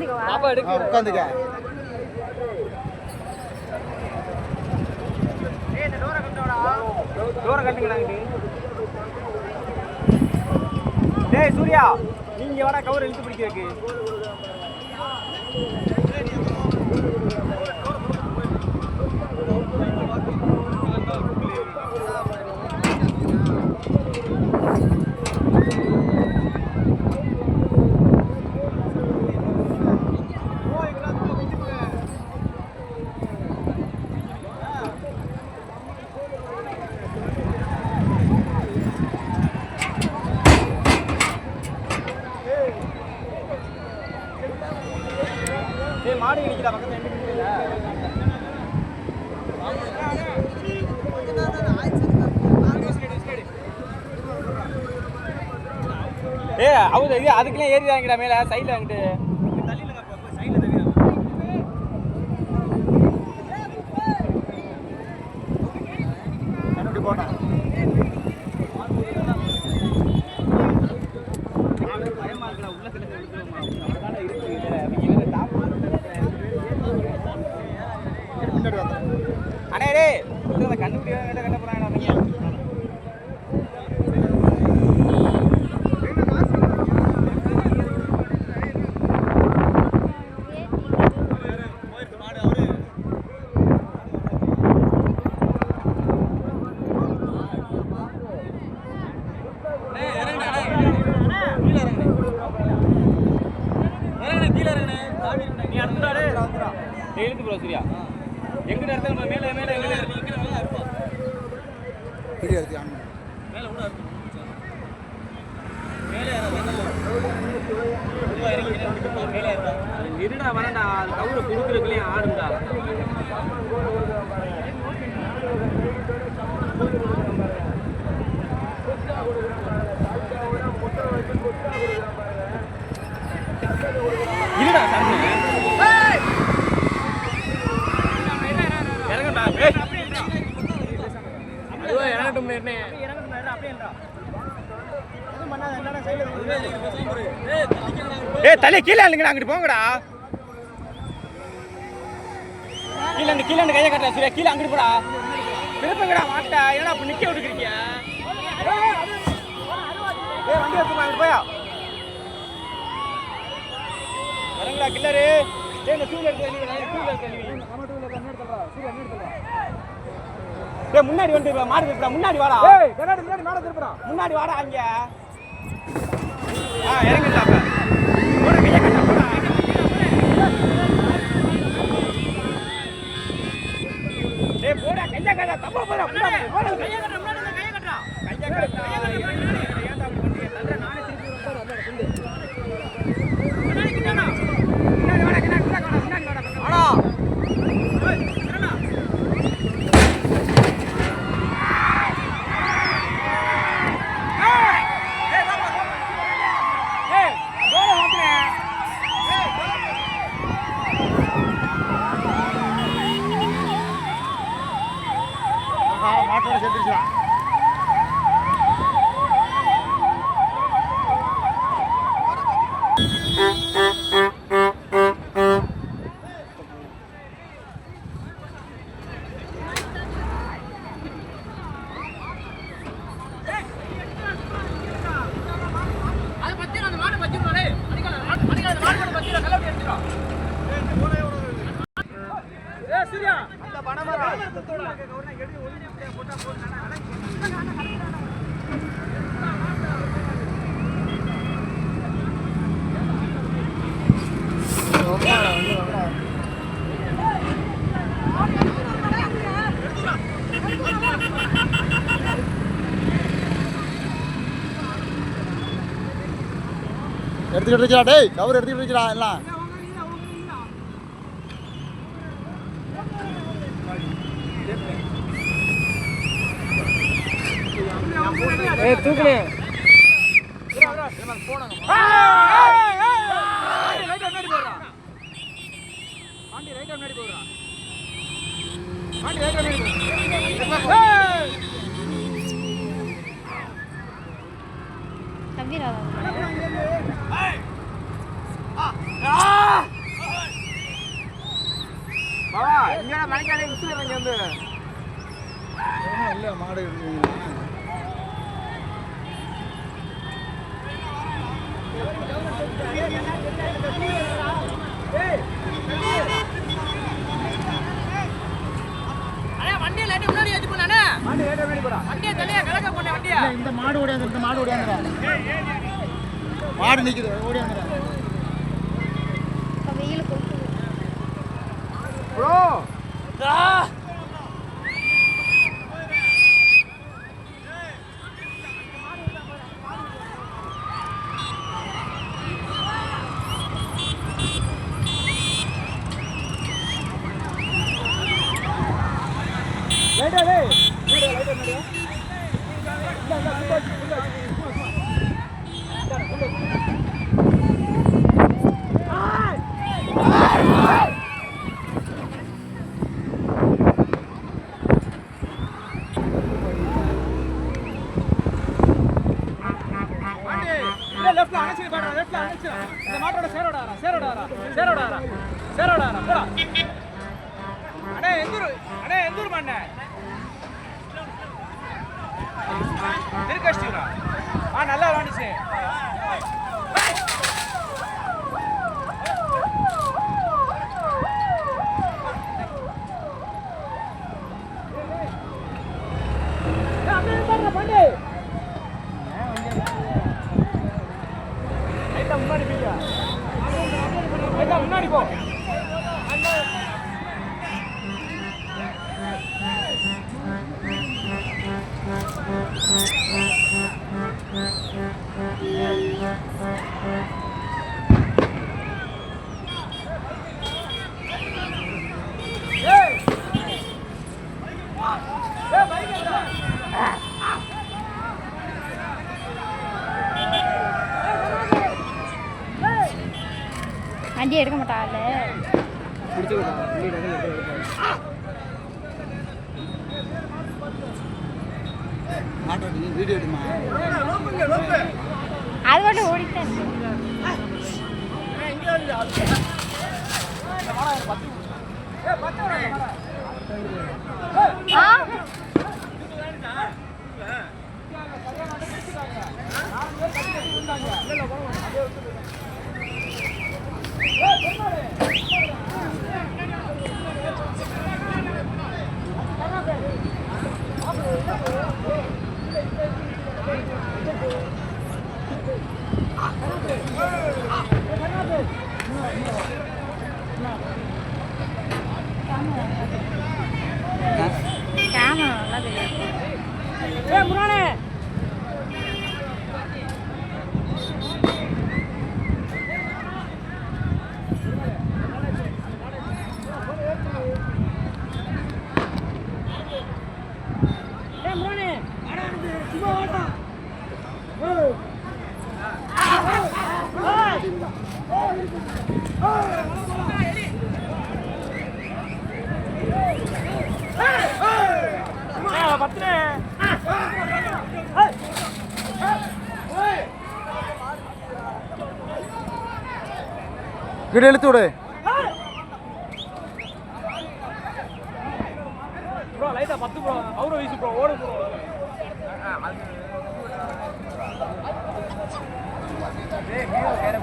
பாப்பா எடுக்க உட்காந்துக்க. டோரை கட்டுங்கண்ணா. டேய் சூர்யா, நீங்க வாடா கவர் இழுத்து பிடிக்கிறதுக்கு. மாடு நிற்கிறா பக்கத்தில் எந்த நிற்கல. அவங்க இது அதுக்குலாம் ஏறி வாங்கிடா மேலே சைடில் வாங்கிட்டு போட்டா பயமா இருக்கா உள்ள கிட்ட அண்ணே டே கண்டுபிடி கட்ட போறாங்க. எழுத்து போல சரியா எங்க இடத்துல நம்ம மேலே மேலே மேலே இருப்போம். இருடா வரண்டா கவுரை கொடுக்குறதுலையும் ஆடுண்டா. இருடா சாமி தலை கீழே இல்லைங்கடா அங்கிட்டு போங்கடா. கீழே கீழே கையை கட்டுறா சூர்யா கீழே அங்கிட்டு போடா. திருப்பங்கடா மாட்டா ஏன்னா அப்ப நிக்க விட்டுக்கிறீங்க. வண்டி வச்சுமா அங்கிட்டு போயா வரங்களா கில்லரு. முன்னாடி வந்து மாடு திருப்பா முன்னாடி வாடா. முன்னாடி மாடு திருப்பா முன்னாடி வாடா அங்க இறங்கிட்டாப்ப போடா கையா கட்டா தப்பா போடா கையா கட்டா முன்னாடி கையா கட்டா கையா கட்டா ஏன்டா அப்படி பண்றீங்க தல்ற நானே திருப்பி முன்னாடி கிட்டனா முன்னாடி வாடா கிட்ட முன்னாடி வாடா வாடா ஏய் என்னடா மாட்டோட செத்துருச்சுலாம். எடுத்துக்கிட்டு இருக்கா டேய் கவர் எடுத்துக்கிட்டு இருக்கா எல்லாம் ஏய் தூக்குனே போறாங்க ரைட் முன்னாடி போறா ஆண்டி ரைட் முன்னாடி போறா ஆண்டி ரைட் முன்னாடி போறா தம்பிரா ஏய் ஆ இங்கே மணிக்காலே விசில் இங்கே வந்து இல்லை மாடு இந்த மாடு ஓடியாந்து இந்த மாடு ஓடியாந்துடா மாடு நிக்குது ஓடியாந்துடா ப்ரோ இந்த மாட்டோட சேரோட போடா அண்ணே எந்தூர் மண்ணே இருக்கா நல்லா விளாண்டுச்சு முன்னாடி போ வண்டி எடுக்க மாட்டாள் வீடியோ எடுமா அது மட்டும் ஓடிட்டேன் கேமரா நல்லா தெரியும் முன்னாடி வீடியோ எடுத்து விடு ப்ரோ லைட்டா 10 ப்ரோ அவரோ வீசு ப்ரோ ஓடு ப்ரோ ஏய் ஹீரோ கேர